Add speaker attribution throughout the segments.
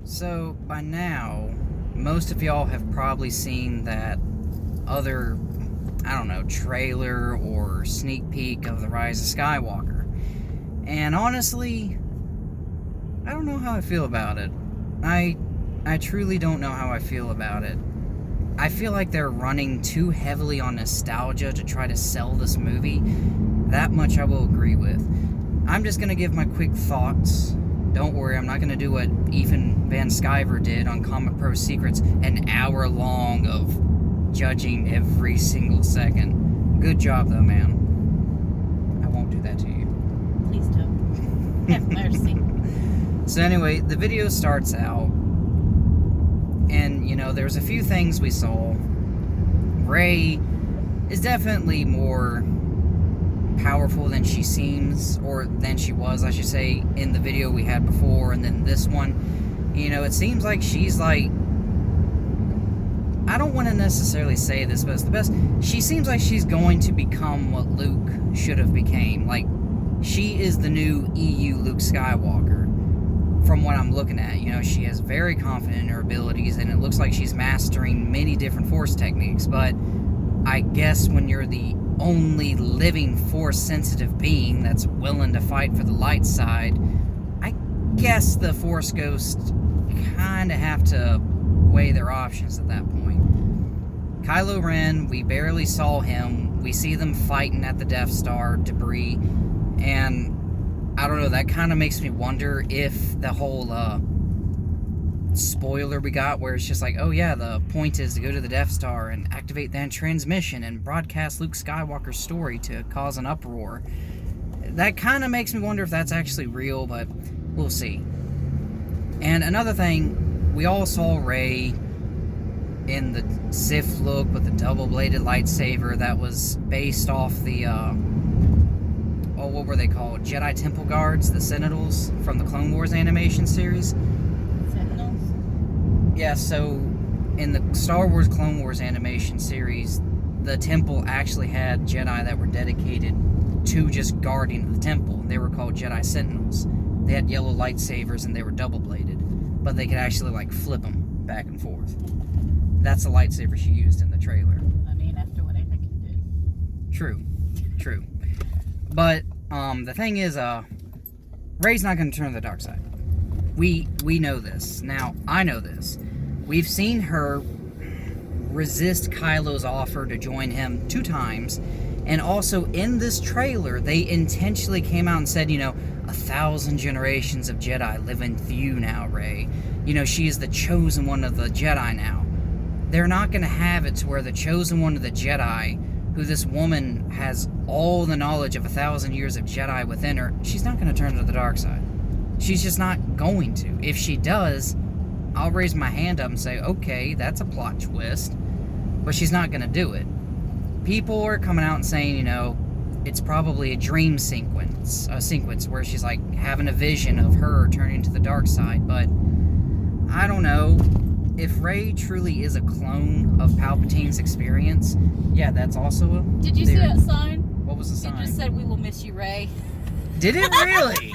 Speaker 1: So, by now, most of y'all have probably seen that other, I don't know, trailer or sneak peek of The Rise of Skywalker. And honestly, I don't know how I feel about it. I truly don't know how I feel about it. I feel like they're running too heavily on nostalgia to try to sell this movie. That much I will agree with. I'm just going to give my quick thoughts. Don't worry, I'm not going to do what Ethan Van Sciver did on Comic Pro Secrets, an hour long of judging every single second. Good job, though, man. I won't do that to you.
Speaker 2: Please don't. Have mercy.
Speaker 1: So anyway, the video starts out, and, you know, there's a few things we saw. Rey is definitely more powerful than she seems, or than she was, I should say, in the video we had before, and then this one. You know, it seems like she's like, I don't want to necessarily say this, but it's the best. She seems like she's going to become what Luke should have became. Like, she is the new EU Luke Skywalker, from what I'm looking at. You know, she is very confident in her abilities, and it looks like she's mastering many different Force techniques, but I guess when you're the only living Force-sensitive being that's willing to fight for the light side, I guess the Force Ghosts kind of have to weigh their options at that point. Kylo Ren, we barely saw him. We see them fighting at the Death Star debris, and I don't know, that kind of makes me wonder if the whole spoiler we got, where it's just like, oh yeah, the point is to go to the Death Star and activate that transmission and broadcast Luke Skywalker's story to cause an uproar. That kind of makes me wonder if that's actually real, but we'll see. And another thing, we all saw Rey in the Sith look with the double-bladed lightsaber that was based off the, what were they called? Jedi Temple Guards, the Sentinels from the Clone Wars animation series. Yeah, so in the Star Wars Clone Wars animation series, the temple actually had Jedi that were dedicated to just guarding the temple. They were called Jedi Sentinels. They had yellow lightsabers and they were double-bladed, but they could actually, like, flip them back and forth. That's the lightsaber she used in the trailer.
Speaker 2: I mean, after what Anakin did.
Speaker 1: True. But, the thing is, Rey's not going to turn to the dark side. We know this. Now, I know this. We've seen her resist Kylo's offer to join him 2 times, and also in this trailer, they intentionally came out and said, you know, 1,000 generations of Jedi live in you now, Rey. You know, she is the chosen one of the Jedi now. They're not going to have it to where the chosen one of the Jedi, who this woman has all the knowledge of 1,000 years of Jedi within her, she's not going to turn to the dark side. She's just not going to. If she does, I'll raise my hand up and say, okay, that's a plot twist. But she's not going to do it. People are coming out and saying, you know, it's probably a dream sequence. A sequence where she's like having a vision of her turning to the dark side. But I don't know. If Rey truly is a clone of Palpatine's experience, yeah, that's also a
Speaker 2: Did you see that sign?
Speaker 1: What was the sign?
Speaker 2: It just said, "We will miss you, Rey."
Speaker 1: Did it really?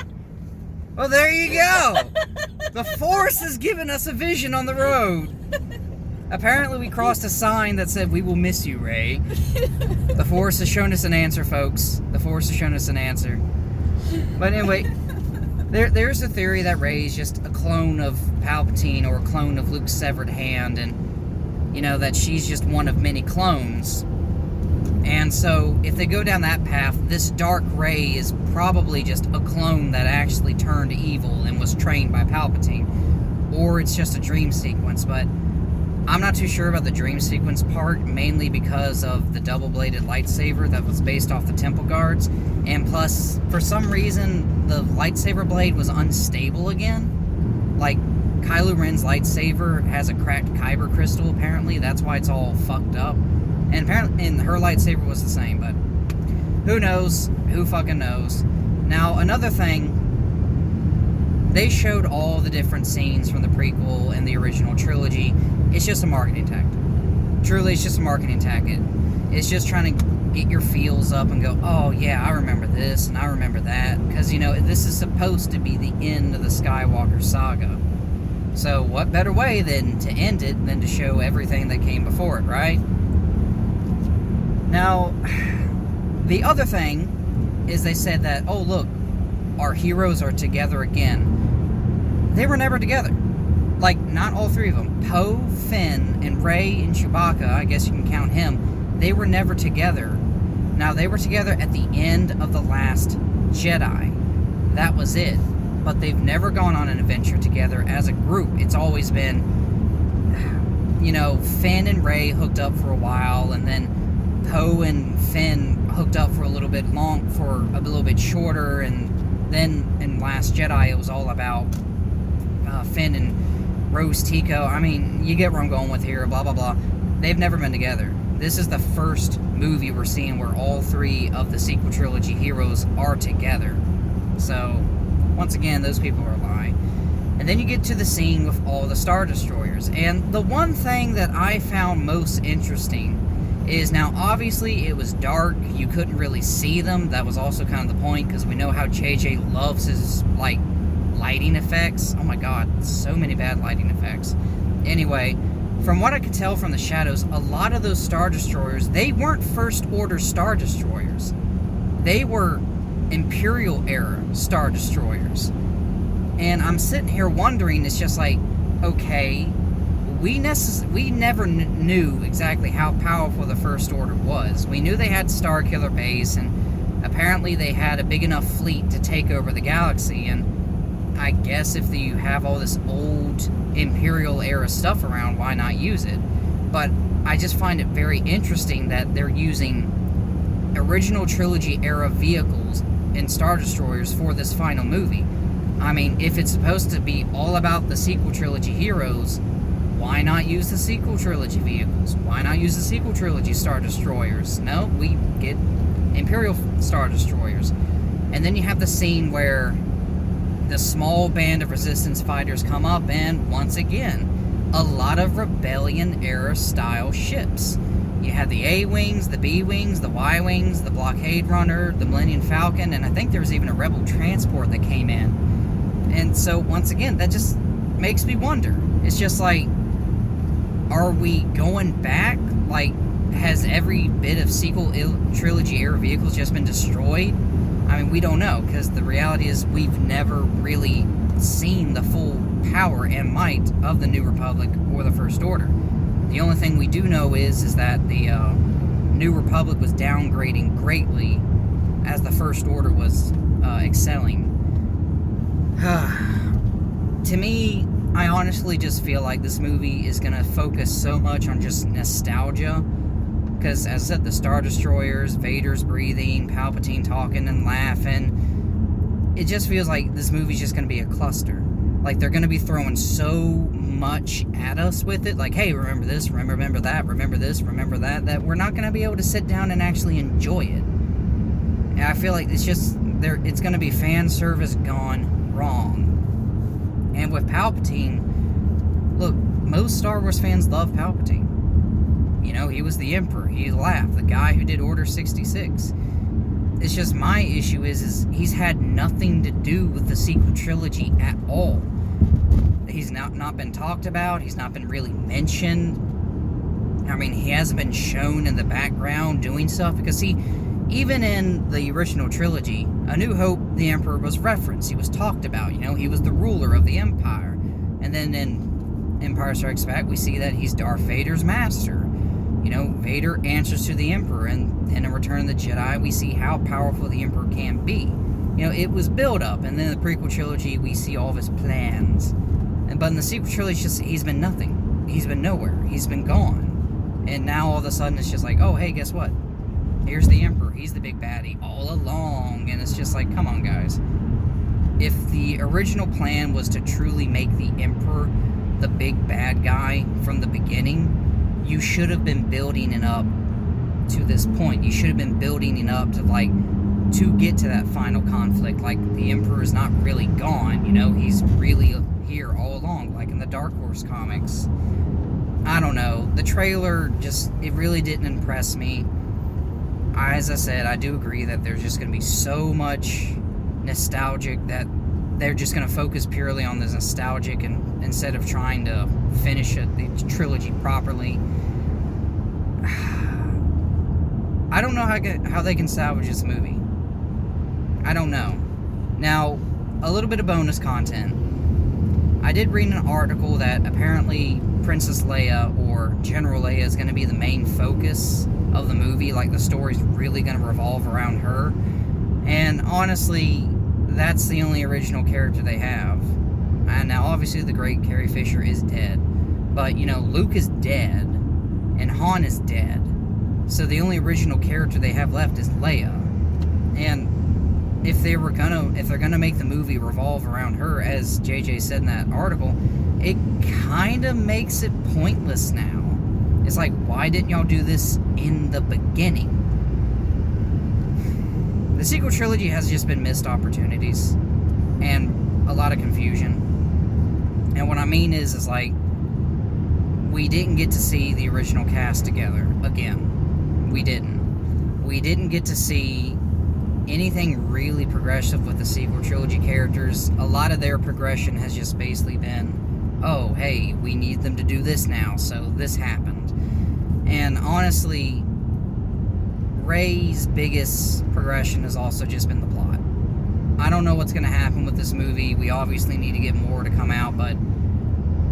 Speaker 1: Well, there you go. The Force has given us a vision on the road. Apparently, we crossed a sign that said, "We will miss you, Rey." The Force has shown us an answer, folks. The Force has shown us an answer. But anyway, there's a theory that Rey's just a clone of Palpatine or a clone of Luke's severed hand, and, you know, that she's just one of many clones. And so, if they go down that path, this dark Rey is probably just a clone that actually turned evil and was trained by Palpatine. Or it's just a dream sequence, but I'm not too sure about the dream sequence part, mainly because of the double-bladed lightsaber that was based off the Temple Guards. And plus, for some reason, the lightsaber blade was unstable again. Like, Kylo Ren's lightsaber has a cracked kyber crystal, apparently. That's why it's all fucked up. And apparently, and her lightsaber was the same, but who knows? Who fucking knows? Now, another thing, they showed all the different scenes from the prequel and the original trilogy. It's just a marketing tactic. Truly, it's just a marketing tactic. It's just trying to get your feels up and go, oh yeah, I remember this and I remember that. Because, you know, this is supposed to be the end of the Skywalker saga. So what better way than to end it than to show everything that came before it, right? Now, the other thing is they said that, oh look, our heroes are together again. They were never together. Like, not all three of them. Poe, Finn, and Rey and Chewbacca, I guess you can count him, they were never together. Now, they were together at the end of The Last Jedi. That was it. But they've never gone on an adventure together as a group. It's always been, you know, Finn and Rey hooked up for a while, and then Poe and Finn hooked up for a little bit shorter, and then in Last Jedi it was all about Finn and Rose Tico. I mean, you get where I'm going with here, blah blah blah. They've never been together. This is the first movie we're seeing where all three of the sequel trilogy heroes are together. So once again, those people are lying. And then you get to the scene with all the Star Destroyers. And the one thing that I found most interesting is, now obviously it was dark, you couldn't really see them. That was also kind of the point, because we know how JJ loves his, like, lighting effects. Oh my god, so many bad lighting effects. Anyway, from what I could tell from the shadows, a lot of those Star Destroyers, they weren't First Order Star Destroyers. They were Imperial era Star Destroyers. And I'm sitting here wondering, it's just like, okay, we never knew exactly how powerful the First Order was. We knew they had Starkiller Base, and apparently they had a big enough fleet to take over the galaxy, and I guess if you have all this old Imperial era stuff around, why not use it? But I just find it very interesting that they're using original trilogy era vehicles and Star Destroyers for this final movie. I mean, if it's supposed to be all about the sequel trilogy heroes, why not use the sequel trilogy vehicles? Why not use the sequel trilogy Star Destroyers? No, we get Imperial Star Destroyers. And then you have the scene where the small band of Resistance fighters come up, and once again, a lot of Rebellion era style ships. You had the A-Wings, the B-Wings, the Y-Wings, the Blockade Runner, the Millennium Falcon, and I think there was even a Rebel transport that came in. And so, once again, that just makes me wonder. It's just like, are we going back? Like, has every bit of sequel trilogy era vehicles just been destroyed? I mean, we don't know, because the reality is we've never really seen the full power and might of the New Republic or the First Order. The only thing we do know is that the New Republic was downgrading greatly as the First Order was excelling. To me, I honestly just feel like this movie is going to focus so much on just nostalgia. Because, as I said, the Star Destroyers, Vader's breathing, Palpatine talking and laughing, it just feels like this movie's just going to be a cluster. Like, they're going to be throwing so much at us with it. Like, hey, remember this, remember that, remember this, remember that, that we're not going to be able to sit down and actually enjoy it. And I feel like it's going to be fan service gone wrong. And with Palpatine, look, most Star Wars fans love Palpatine. You know, he was the Emperor. He laughed. The guy who did Order 66. It's just my issue is he's had nothing to do with the sequel trilogy at all. He's not been talked about. He's not been really mentioned. I mean, he hasn't been shown in the background doing stuff. Because, see, even in the original trilogy, A New Hope, the Emperor was referenced. He was talked about. You know, he was the ruler of the Empire. And then in Empire Strikes Back, we see that he's Darth Vader's master. You know, Vader answers to the Emperor, and in Return of the Jedi, we see how powerful the Emperor can be. You know, it was built up, and then in the prequel trilogy, we see all of his plans. But in the sequel trilogy, it's just, he's been nothing. He's been nowhere. He's been gone. And now all of a sudden, it's just like, oh, hey, guess what? Here's the Emperor. He's the big baddie all along. And it's just like, come on, guys. If the original plan was to truly make the Emperor the big bad guy from the beginning, you should have been building it up to this point. You should have been building it up to, like, to get to that final conflict. Like, the Emperor is not really gone, you know? He's really here all along, like in the Dark Horse comics. I don't know. The trailer just, it really didn't impress me. As I said, I do agree that there's just going to be so much nostalgic that they're just going to focus purely on the nostalgic and instead of trying to finish the trilogy properly. I don't know how they can salvage this movie. I don't know. Now, a little bit of bonus content. I did read an article that apparently Princess Leia or General Leia is going to be the main focus of the movie. Like, the story's really going to revolve around her. And honestly, that's the only original character they have. And now, obviously, the great Carrie Fisher is dead. But, you know, Luke is dead. And Han is dead. So the only original character they have left is Leia. And if they're gonna make the movie revolve around her, as JJ said in that article, it kind of makes it pointless now. It's like, why didn't y'all do this in the beginning? The sequel trilogy has just been missed opportunities and a lot of confusion. And what I mean is like, we didn't get to see the original cast together again. We didn't get to see anything really progressive with the sequel trilogy characters. A lot of their progression has just basically been, oh, hey, we need them to do this now, so this happened. And honestly, Rey's biggest progression has also just been the plot. I don't know what's going to happen with this movie. We obviously need to get more to come out, but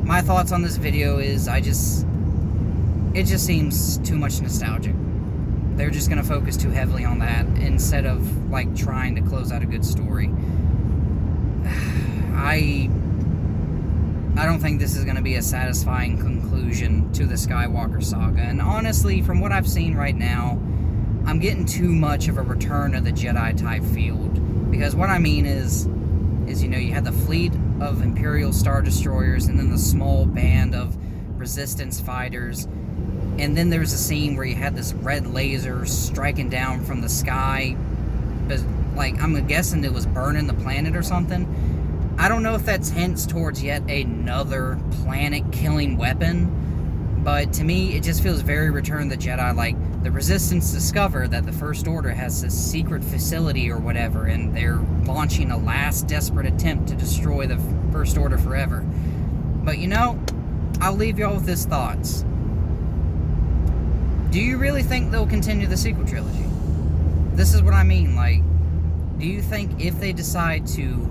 Speaker 1: my thoughts on this video is it just seems too much nostalgic. They're just going to focus too heavily on that instead of, like, trying to close out a good story. I don't think this is going to be a satisfying conclusion to the Skywalker saga. And honestly, from what I've seen right now, I'm getting too much of a Return of the Jedi type field. Because what I mean is, you know, you had the fleet of Imperial Star Destroyers and then the small band of Resistance fighters. And then there's a scene where you had this red laser striking down from the sky. But, like, I'm guessing it was burning the planet or something. I don't know if that's hints towards yet another planet-killing weapon. But to me, it just feels very Return of the Jedi. Like, the Resistance discover that the First Order has this secret facility or whatever. And they're launching a last desperate attempt to destroy the First Order forever. But, you know, I'll leave y'all with this thoughts. Do you really think they'll continue the sequel trilogy? This is what I mean, like, do you think if they decide to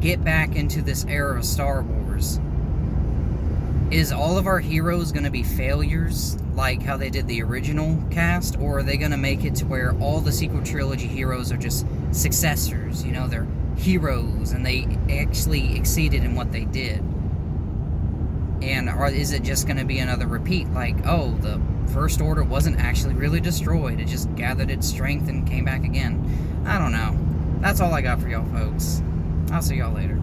Speaker 1: get back into this era of Star Wars, is all of our heroes going to be failures, like how they did the original cast, or are they going to make it to where all the sequel trilogy heroes are just successors, you know, they're heroes, and they actually exceeded in what they did? And is it just going to be another repeat, like, oh, the First Order wasn't actually really destroyed, it just gathered its strength and came back again? I don't know. That's all I got for y'all folks. I'll see y'all later.